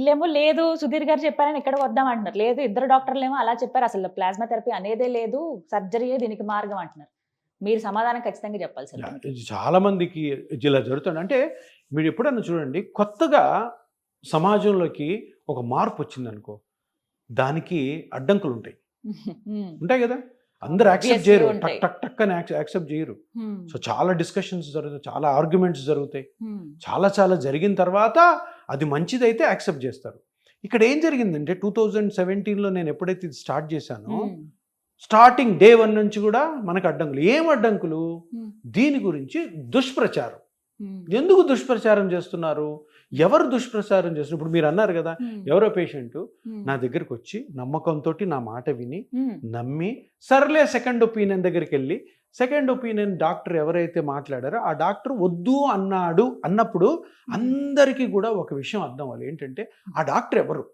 వీళ్ళేమో లేదు సుధీర్ గారు చెప్పారని ఇక్కడికి వద్దాం అంటున్నారు. లేదు ఇద్దరు డాక్టర్లేమో అలా చెప్పారు. అసలు ప్లాస్మా థెరపీ అనేదే లేదు. సర్జరీయే దీనికి మార్గం అంటున్నారు. మీరు సమాధానం ఖచ్చితంగా చెప్పాలి సార్ దీనికి. ఇది చాలా మందికి ఇలా జరుగుతుంది. అంటే మీరు ఎప్పుడన్నా చూడండి, కొత్తగా సమాజంలోకి ఒక మార్పు వచ్చిందనుకో, దానికి అడ్డంకులు ఉంటాయి. ఉంటాయి కదా, అందరు యాక్సెప్ట్ చేయరు, టక్ టక్ టక్ అని యాక్సెప్ట్ చేయరు. సో చాలా డిస్కషన్స్ జరుగుతాయి, చాలా ఆర్గ్యుమెంట్స్ జరుగుతాయి. చాలా చాలా జరిగిన తర్వాత అది మంచిదైతే యాక్సెప్ట్ చేస్తారు. ఇక్కడ ఏం జరిగిందంటే 2017లో నేను ఎప్పుడైతే ఇది స్టార్ట్ చేశానో, స్టార్టింగ్ డే 1 నుంచి కూడా మనకు అడ్డంకులు. ఏం అడ్డంకులు? దీని గురించి దుష్ప్రచారం. ఎందుకు దుష్ప్రచారం చేస్తున్నారు? ఎవరు దుష్ప్రచారం చేస్తున్నారు? ఇప్పుడు మీరు అన్నారు కదా, ఎవరో పేషెంట్ నా దగ్గరికి వచ్చి నమ్మకంతో నా మాట విని నమ్మి, సర్లే సెకండ్ ఒపీనియన్ దగ్గరికి వెళ్ళి, సెకండ్ ఒపీనియన్ డాక్టర్ ఎవరైతే మాట్లాడారో ఆ డాక్టర్ వద్దు అన్నప్పుడు అందరికీ కూడా ఒక విషయం అర్థం అవ్వాలి. ఏంటంటే ఆ డాక్టర్ ఎవరు?